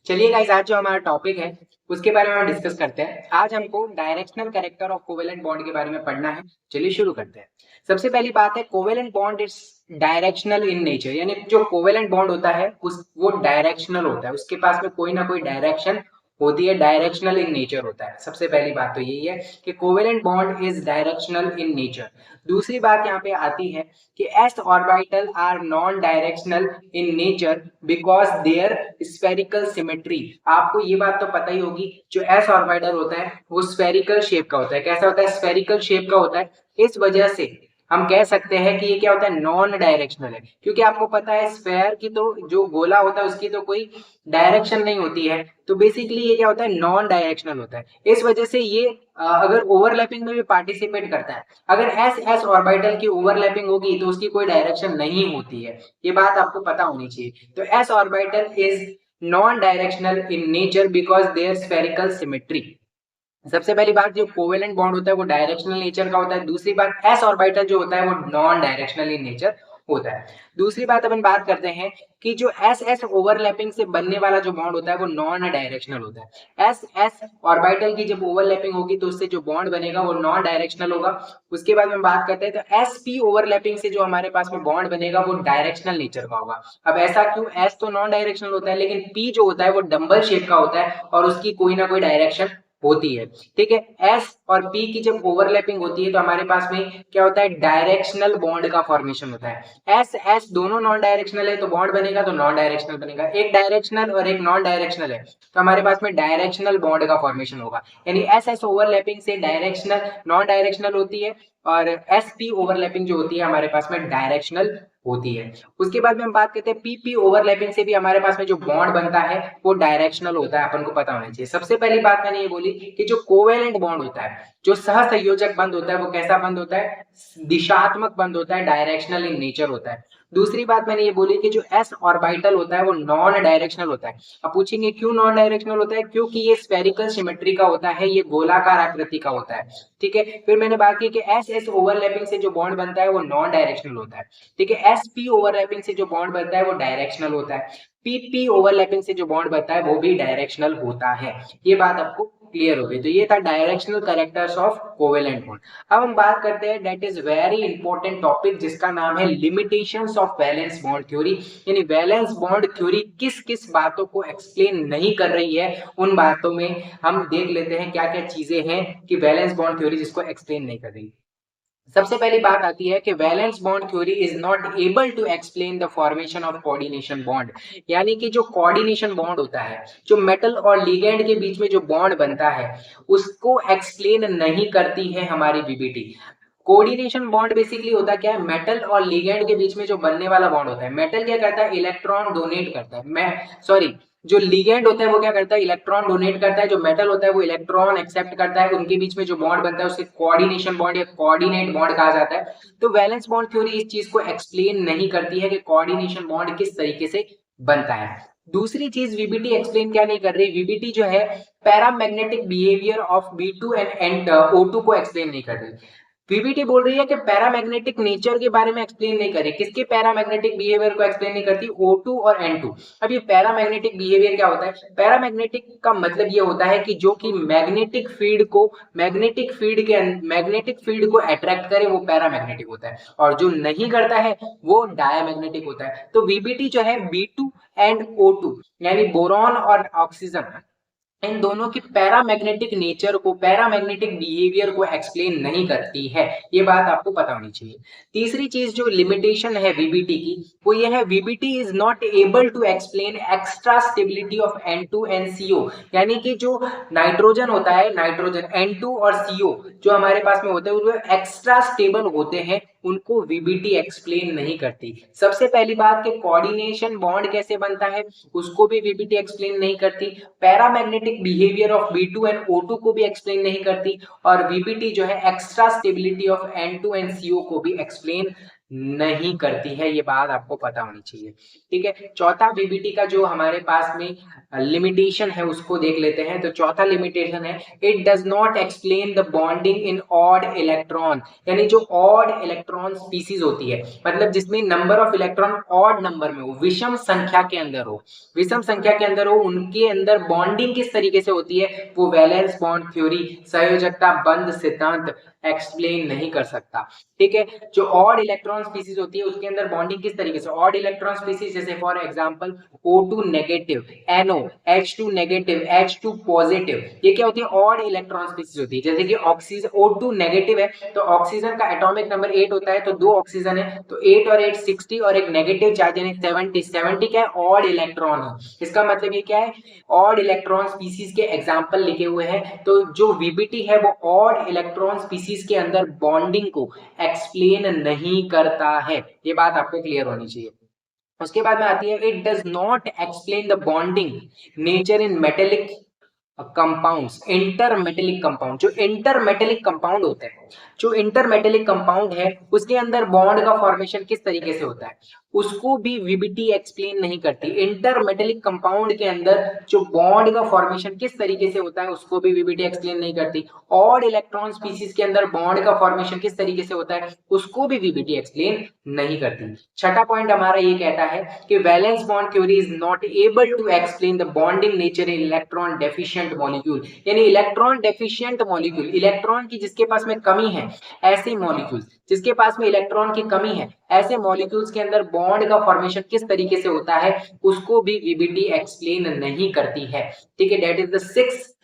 चलिए गाइस, आज जो हमारा टॉपिक है उसके बारे में हम डिस्कस करते हैं। आज हमको directional character of covalent bond के बारे में पढ़ना है। चलिए शुरू करते हैं। सबसे पहली बात है, covalent bond is directional in nature, यानी जो कोवेलेंट बॉन्ड होता है उस वो डायरेक्शनल होता है, उसके पास में कोई ना कोई डायरेक्शन होती है, डायरेक्शनल इन नेचर होता है। सबसे पहली बात तो यही है कि covalent bond is directional in nature. दूसरी बात यहाँ पे आती है कि S orbital are non directional in nature because their spherical symmetry. आपको ये बात तो पता ही होगी, जो एस ऑर्बिटल होता है वो स्फेरिकल शेप का होता है। कैसा होता है? स्फेरिकल शेप का होता है। इस वजह से हम कह सकते हैं कि ये क्या होता है? नॉन डायरेक्शनल है। क्योंकि आपको पता है स्फेयर की तो जो गोला होता है उसकी तो कोई डायरेक्शन नहीं होती है, तो बेसिकली ये क्या होता है? नॉन डायरेक्शनल होता है। इस वजह से ये अगर ओवरलैपिंग में भी पार्टिसिपेट करता है, अगर एस एस ऑर्बिटल की ओवरलैपिंग होगी तो उसकी कोई डायरेक्शन नहीं होती है। ये बात आपको पता होनी चाहिए। तो S orbital is non directional in nature because their spherical symmetry. सबसे पहली बात, जो कोवेलेंट बॉन्ड होता है वो डायरेक्शनल नेचर का होता है। दूसरी बात, एस ऑर्बिटल जो होता है वो नॉन डायरेक्शनल इन नेचर होता है। दूसरी बात अपन बात करते हैं कि जो एस एस ओवरलैपिंग से बनने वाला जो बॉन्ड होता है वो नॉन डायरेक्शनल होता है। एस एस ऑर्बिटल की जब ओवरलैपिंग होगी तो उससे जो बॉन्ड बनेगा वो नॉन डायरेक्शनल होगा। उसके बाद हम बात करते हैं तो एस पी ओवरलैपिंग से जो हमारे पास में बॉन्ड बनेगा वो डायरेक्शनल नेचर का होगा। अब ऐसा क्यों? एस तो नॉन डायरेक्शनल होता है लेकिन पी जो होता है वो डंबल शेप का होता है और उसकी कोई ना कोई डायरेक्शन होती है। ठीक है, एस और पी की जब ओवरलैपिंग होती है तो हमारे पास में क्या होता है? डायरेक्शनल बॉन्ड का फॉर्मेशन होता है। एस एस दोनों नॉन डायरेक्शनल है तो बॉन्ड बनेगा तो नॉन डायरेक्शनल बनेगा। एक डायरेक्शनल और एक नॉन डायरेक्शनल है तो हमारे पास में डायरेक्शनल बॉन्ड का फॉर्मेशन होगा। यानी एस एस ओवरलैपिंग से डायरेक्शनल नॉन डायरेक्शनल होती है और एस पी ओवरलैपिंग जो होती है हमारे पास में डायरेक्शनल होती है। उसके बाद में हम बात करते हैं पीपी ओवरलैपिंग से भी हमारे पास में जो बॉन्ड बनता है वो डायरेक्शनल होता है, अपन को पता होना चाहिए। सबसे पहली बात मैंने ये बोली कि जो कोवेलेंट बॉन्ड होता है, जो सहसंयोजक बंध होता है वो कैसा बंध होता है? दिशात्मक बंध होता है, डायरेक्शनल इन नेचर होता है। दूसरी बात मैंने ये बोली कि जो एस ऑर्बिटल होता है वो नॉन डायरेक्शनल होता है। अब पूछेंगे क्यों नॉन डायरेक्शनल होता है? क्योंकि ये स्फेरिकल सिमेट्री का होता है, ये गोलाकार आकृति का होता है। ठीक है, फिर मैंने बात की कि एस एस ओवरलैपिंग से जो बॉन्ड बनता है वो नॉन डायरेक्शनल होता है। ठीक है, एस पी ओवरलैपिंग से जो बॉन्ड बनता है वो डायरेक्शनल होता है। पीपी ओवरलैपिंग से जो बॉन्ड बनता है वो भी डायरेक्शनल होता है। ये बात आपको क्लियर हो गई। तो ये था directional characters of covalent bond. अब हम बात करते हैं that is very important topic जिसका नाम है limitations of valence bond theory. यानी वैलेंस बॉन्ड थ्योरी किस किस बातों को एक्सप्लेन नहीं कर रही है, उन बातों में हम देख लेते हैं क्या क्या चीजें हैं कि वैलेंस बॉन्ड थ्योरी जिसको एक्सप्लेन नहीं कर रही। सबसे पहली बात आती है कि valence bond theory is not able to explain the formation of coordination bond. यानी कि जो कोऑर्डिनेशन बॉन्ड होता है, जो मेटल और लिगेंड के बीच में जो बॉन्ड बनता है उसको एक्सप्लेन नहीं करती है हमारी वीबीटी। कोऑर्डिनेशन बॉन्ड बेसिकली होता क्या है? मेटल और लिगेंड के बीच में जो बनने वाला बॉन्ड होता है। मेटल क्या करता है? इलेक्ट्रॉन डोनेट करता है। मैं सॉरी, जो लिगेंड होता है वो क्या करता है? इलेक्ट्रॉन डोनेट करता है। जो मेटल होता है वो इलेक्ट्रॉन एक्सेप्ट करता है। उनके बीच में जो बॉन्ड बनता है उसे कोऑर्डिनेशन बॉन्ड या कोऑर्डिनेट बॉन्ड कहा जाता है। तो वैलेंस बॉन्ड थ्योरी इस चीज को एक्सप्लेन नहीं करती है कि कोऑर्डिनेशन बॉन्ड किस तरीके से बनता है। दूसरी चीज वीबीटी एक्सप्लेन क्या नहीं कर रही? वीबीटी जो है paramagnetic behaviour of बी2 and O2 को एक्सप्लेन नहीं कर रही। वीबीटी बोल रही है कि पैरामैग्नेटिक नेचर के बारे में एक्सप्लेन नहीं करी। किसके पैरामैग्नेटिक बिहेवियर को एक्सप्लेन नहीं करती? O2 और N2। अब ये पैरामैग्नेटिक बिहेवियर क्या होता है? पैरामैग्नेटिक का मतलब ये होता है कि जो कि मैग्नेटिक फील्ड को अट्रैक्ट करे वो पैरामैग्नेटिक होता है, और जो नहीं करता है वो डायमैग्नेटिक होता है। तो वीबीटी जो है B2 एंड O2 यानी बोरॉन और ऑक्सीजन, इन दोनों की पैरामैग्नेटिक नेचर को, पैरामैग्नेटिक बिहेवियर को एक्सप्लेन नहीं करती है। ये बात आपको पता होनी चाहिए। तीसरी चीज जो लिमिटेशन है वीबीटी की वो ये है, VBT is not able to explain extra stability of N2 and CO। यानी कि जो नाइट्रोजन होता है, नाइट्रोजन N2 और CO जो हमारे पास में होते हैं वो एक्स्ट्रा स्टेबल होते हैं, उनको वीबीटी एक्सप्लेन नहीं करती। सबसे पहली बात कि कोऑर्डिनेशन बॉन्ड कैसे बनता है उसको भी वीबीटी एक्सप्लेन नहीं करती। Paramagnetic behaviour of B2 and O2 को भी एक्सप्लेन नहीं करती, और वीबीटी जो है extra stability of N2 and CO को भी एक्सप्लेन नहीं करती है। ये बात आपको पता होनी चाहिए। ठीक है, चौथा वीबीटी का जो हमारे पास में लिमिटेशन है उसको देख लेते हैं। तो चौथा लिमिटेशन है, it does not explain the bonding in odd electron, यानी जो ऑड इलेक्ट्रॉन स्पीसीज होती है, मतलब जिसमें number of electron odd number में हो, विषम संख्या के अंदर हो, विषम संख्या के अंदर हो, उनके अंदर बॉन्डिंग किस तरीके से होती है, वो वैलेंस बॉन्ड थ्योरी, संयोजकता बंध सिद्धांत एक्सप्लेन नहीं कर सकता। ठीक है, जो ऑड इलेक्ट्रॉन स्पीसीज होती है उसके अंदर बॉन्डिंग किस तरीके से, ऑड इलेक्ट्रॉन स्पीसीज जैसे for example O2 negative, NO, H2 negative, H2 positive, ये क्या होती है, ऑड इलेक्ट्रॉन स्पीसीज होती है। जैसे कि ऑक्सीजन O2 नेगेटिव है तो ऑक्सीजन का एटॉमिक नंबर 8 होता है, तो दो ऑक्सीजन है तो 8 और 8 60, और एक नेगेटिव चार्ज यानी 70 क्या है, ऑड इलेक्ट्रॉन है। इसका मतलब ये क्या है, ऑड इलेक्ट्रॉन स्पीसीज के एग्जांपल लिखे हुए हैं। तो जो VBT है वो ऑड इलेक्ट्रॉन स्पीसीज के अंदर बॉन्डिंग को एक्सप्लेन नहीं करता है, ये बात आपको क्लियर होनी चाहिए। उसके बाद में आती है, it does not explain the bonding nature in metallic compounds, intermetallic compound, जो इंटरमेटेलिक कंपाउंड होते हैं, जो इंटरमेटेलिक कंपाउंड है उसके अंदर बॉन्ड का फॉर्मेशन किस तरीके से होता है, उसको भी VBT एक्सप्लेन नहीं करती। इंटरमेटेलिक कंपाउंड के अंदर जो बॉन्ड का फॉर्मेशन किस तरीके से होता है उसको भी VBT एक्सप्लेन नहीं करती। ऑड इलेक्ट्रॉन स्पीसीज के अंदर बॉन्ड का फॉर्मेशन किस तरीके से होता है उसको भी VBT एक्सप्लेन नहीं करती। छठा पॉइंट हमारा ये कहता है कि valence bond theory is not able to explain the bonding nature in electron deficient molecule, यानी इलेक्ट्रॉन डेफिशिएंट मॉलिक्यूल, इलेक्ट्रॉन की जिसके पास में कमी है, ऐसे मॉलिक्यूल्स जिसके पास में इलेक्ट्रॉन की कमी है, ऐसे मॉलिक्यूल्स के अंदर बॉन्ड का फॉर्मेशन किस तरीके से होता है उसको भी VBT एक्सप्लेन नहीं करती है। ठीक है, that is the sixth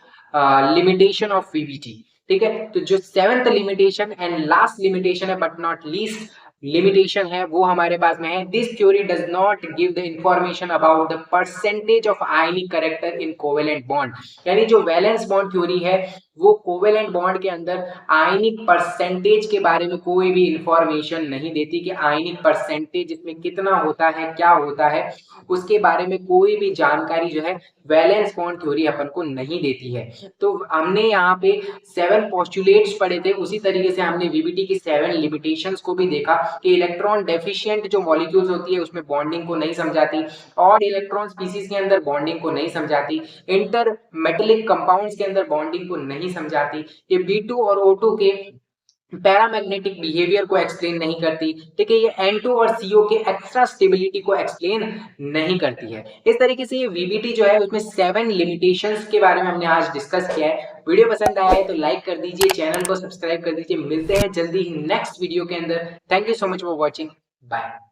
limitation of VBT। ठीक है, तो जो seventh limitation and last limitation है बट नॉट लीस्ट लिमिटेशन है वो हमारे पास में है, this theory does not give the information about the percentage of ionic character in covalent bond, यानी जो वैलेंस बॉन्ड थ्योरी है वो कोवेलेंट बॉन्ड के अंदर आयनिक परसेंटेज के बारे में कोई भी इंफॉर्मेशन नहीं देती कि आयनिक परसेंटेज इसमें कितना होता है, क्या होता है, उसके बारे में कोई भी जानकारी जो है वैलेंस बॉन्ड थ्योरी अपन को नहीं देती है। तो हमने यहाँ पे 7 पोस्टुलेट्स पढ़े थे, उसी तरीके से हमने VBT की 7 लिमिटेशंस को भी देखा कि इलेक्ट्रॉन डेफिशिएंट जो मॉलिक्यूल्स होती है उसमें बॉन्डिंग को नहीं समझाती, और इलेक्ट्रॉन स्पीसीज के अंदर बॉन्डिंग को नहीं समझाती, इंटर मेटेलिक कंपाउंड्स के अंदर बॉन्डिंग को नहीं समझाती, ये B2 और O2 के पैरामैग्नेटिक बिहेवियर को एक्सप्लेन नहीं करती। ठीक है, ये N2 और CO के एक्स्ट्रा स्टेबिलिटी को एक्सप्लेन नहीं करती है। इस तरीके से ये VBT जो है उसमें 7 लिमिटेशंस के बारे में हमने आज डिस्कस किया है। वीडियो पसंद आया है तो लाइक कर दीजिए, चैनल को सब्सक्राइब कर दीजिए। मिलते हैं जल्दी ही नेक्स्ट वीडियो के अंदर। Thank you so much for watching, bye.